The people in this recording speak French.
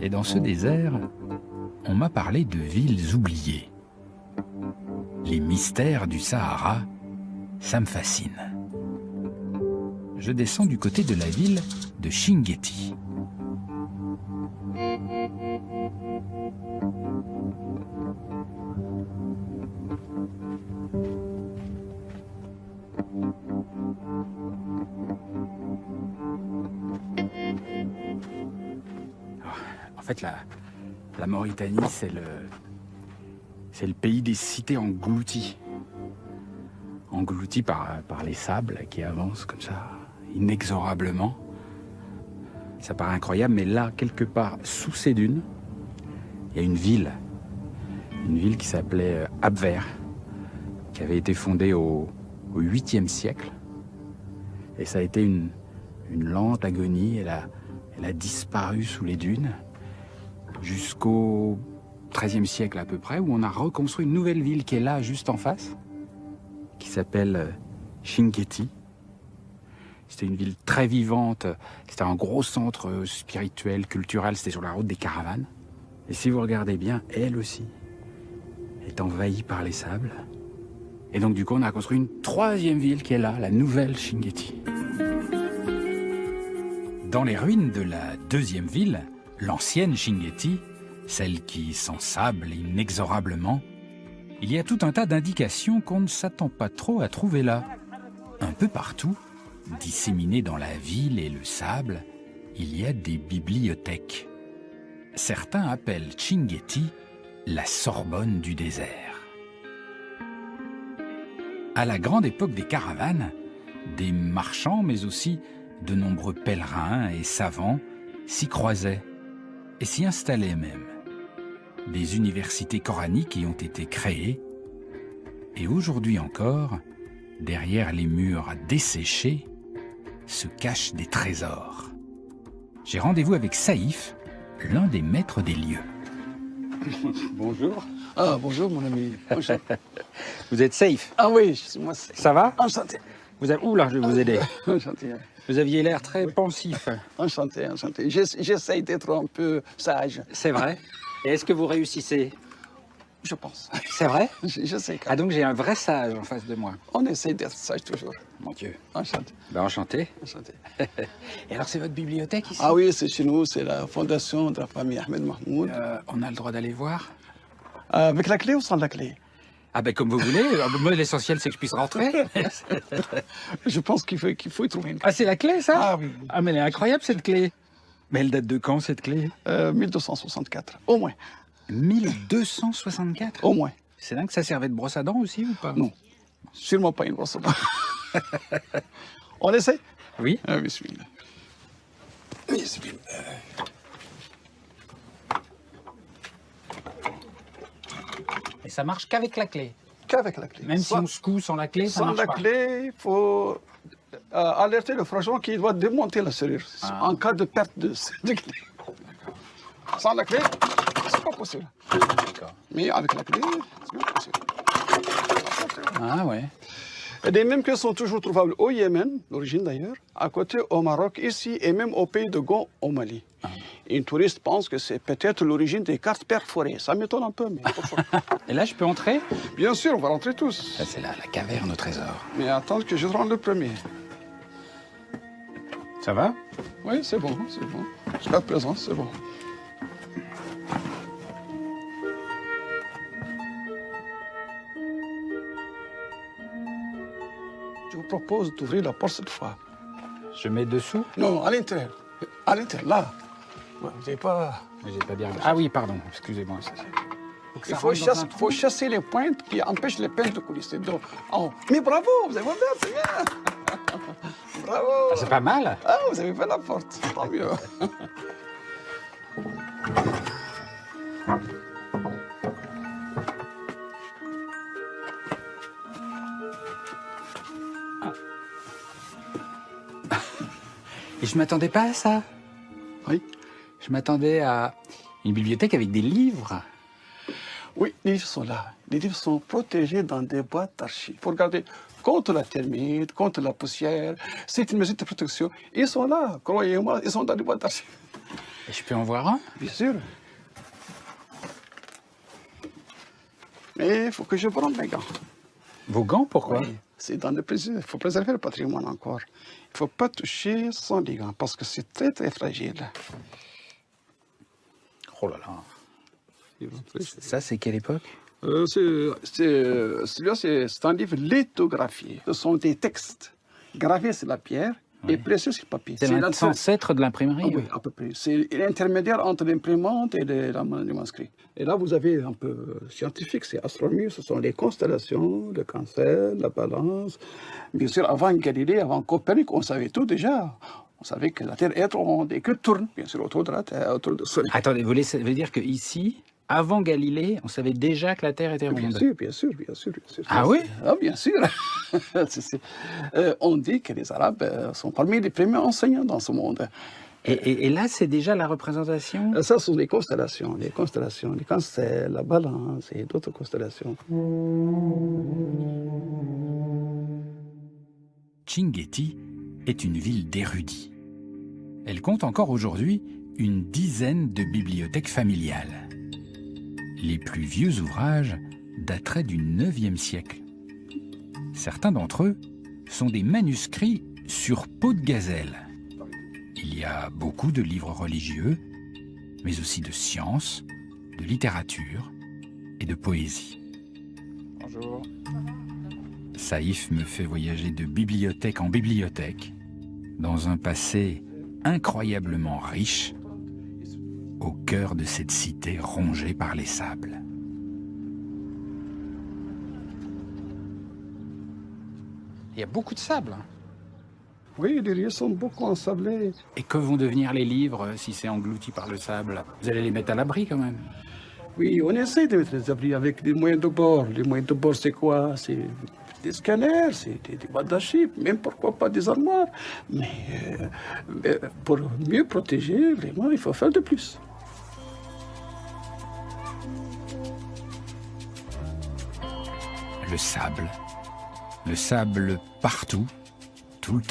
Et dans ce désert, on m'a parlé de villes oubliées. Les mystères du Sahara, ça me fascine. Je descends du côté de la ville de Chinguetti. En fait, la Mauritanie, c'est le pays des cités englouties. Englouties par les sables qui avancent comme ça, inexorablement. Ça paraît incroyable, mais là, quelque part, sous ces dunes, il y a une ville qui s'appelait Abver, qui avait été fondée au 8e siècle. Et ça a été une lente agonie, elle a disparu sous les dunes, jusqu'au XIIIe siècle à peu près, où on a reconstruit une nouvelle ville qui est là, juste en face, qui s'appelle Chinguetti. C'était une ville très vivante, c'était un gros centre spirituel, culturel, c'était sur la route des caravanes. Et si vous regardez bien, elle aussi est envahie par les sables. Et donc du coup, on a construit une 3e ville qui est là, la nouvelle Chinguetti. Dans les ruines de la 2e ville, l'ancienne Chinguetti, celle qui s'ensable inexorablement, il y a tout un tas d'indications qu'on ne s'attend pas trop à trouver là. Un peu partout, disséminées dans la ville et le sable, il y a des bibliothèques. Certains appellent Chinguetti la Sorbonne du désert. À la grande époque des caravanes, des marchands, mais aussi de nombreux pèlerins et savants s'y croisaient et s'y installaient même. Des universités coraniques y ont été créées et aujourd'hui encore, derrière les murs desséchés, se cachent des trésors. J'ai rendez-vous avec Saïf, l'un des maîtres des lieux. Bonjour. Ah, bonjour mon ami. Bonjour. Vous êtes Saïf? Ah oui, c'est moi. Ça va? Enchanté. Ouh là, je vais vous aider. Enchanté. Vous aviez l'air très pensif. Enchanté, enchanté. J'essaye d'être un peu sage. C'est vrai? Et est-ce que vous réussissez? Je pense. C'est vrai? Je sais. Ah, donc j'ai un vrai sage en face de moi. On essaye d'être sage toujours. Mon Dieu. Enchanté. Ben, enchanté. Enchanté. Et alors, c'est votre bibliothèque ici? Ah oui, c'est chez nous, c'est la fondation de la famille Ahmed Mahmoud. On a le droit d'aller voir? Avec la clé ou sans la clé? Ah ben comme vous voulez. Moi, l'essentiel, c'est que je puisse rentrer. Je pense qu'il faut y trouver une clé. Ah, c'est la clé, ça? Ah oui. Ah, mais elle est incroyable, cette clé. Mais elle date de quand, cette clé? 1264, au moins. 1264? Au moins. C'est dingue que ça servait de brosse à dents aussi, ou pas? Non, sûrement pas une brosse à dents. On essaie? Oui. Bismillah. Bismillah. Et ça marche qu'avec la clé? Qu'avec la clé. Même si on secoue sans la clé, ça sans marche la pas? clé, il faut alerter le franchement qui doit démonter la serrure en cas de perte de clé. Sans la clé, c'est pas possible. D'accord. Mais avec la clé, c'est bien possible. Ah ouais. Et des mêmes clés sont toujours trouvables au Yémen, d'origine d'ailleurs, à côté au Maroc, ici, et même au pays de Gon, au Mali. Un touriste pense que c'est peut-être l'origine des cartes perforées. Ça m'étonne un peu, mais... Et là, je peux entrer? Bien sûr, on va rentrer tous. Ça, c'est la caverne au trésor. Mais attends que je rentre le premier. Ça va? Oui, c'est bon, c'est bon. Jusqu'à présent, c'est bon. Je vous propose d'ouvrir la porte cette fois. Je mets dessous? Non, à l'intérieur. À l'intérieur, là. Ouais, vous n'avez pas... J'ai pas bien... Ah oui, pardon, excusez-moi. Il faut chasser les pointes qui empêchent les pêches de coulisser. Donc, mais bravo, vous avez fait, c'est bien. Bravo. Ah, c'est pas mal. Ah, vous avez fait la porte. Tant mieux. Et je m'attendais pas à ça. Oui. Je m'attendais à une bibliothèque avec des livres. Oui, les livres sont là. Les livres sont protégés dans des boîtes d'archives. Pour garder contre la termite, contre la poussière. C'est une mesure de protection. Ils sont là, croyez-moi, ils sont dans des boîtes d'archives. Et je peux en voir un? Bien sûr. Mais il faut que je prenne mes gants. Vos gants, pourquoi? Oui, c'est dans le plaisir. Il faut préserver le patrimoine encore. Il ne faut pas toucher sans les gants parce que c'est très très fragile. Oh là là. Ça, c'est quelle époque? Celui-là, c'est un livre lithographié. Ce sont des textes gravés sur la pierre et pressés sur le papier. C'est l'ancêtre de l'imprimerie? Oui, à peu près. C'est l'intermédiaire entre l'imprimante et le manuscrit. Et là, vous avez un peu scientifique, c'est astronomie, ce sont les constellations, le cancer, la balance. Bien sûr, avant Galilée, avant Copernic, on savait tout déjà. On savait que la Terre est ronde et que tourne, bien sûr, autour de la Terre, autour du Soleil. Attendez, vous voulez dire qu'ici, avant Galilée, on savait déjà que la Terre était ronde? Bien sûr, bien sûr, bien sûr. Bien sûr. Ah oui? Ah, bien sûr. On dit que les Arabes sont parmi les premiers enseignants dans ce monde. Et là, c'est déjà la représentation? Ça, ce sont les constellations, les cancers, la balance et d'autres constellations. Chinguetti est une ville d'érudits. Elle compte encore aujourd'hui une dizaine de bibliothèques familiales. Les plus vieux ouvrages dateraient du IXe siècle. Certains d'entre eux sont des manuscrits sur peau de gazelle. Il y a beaucoup de livres religieux, mais aussi de sciences, de littérature et de poésie. Bonjour. Saïf me fait voyager de bibliothèque en bibliothèque, dans un passé incroyablement riche, au cœur de cette cité rongée par les sables. Il y a beaucoup de sable. Oui, les lieux sont beaucoup ensablés. Et que vont devenir les livres si c'est englouti par le sable? Vous allez les mettre à l'abri quand même? Oui, on essaie de mettre les abris avec des moyens de bord. Les moyens de bord, c'est quoi? C'est des scanners, c'est des boîtes d'archives, même pourquoi pas des armoires. Mais pour mieux protéger, vraiment, il faut faire de plus. Le sable partout, tout le temps.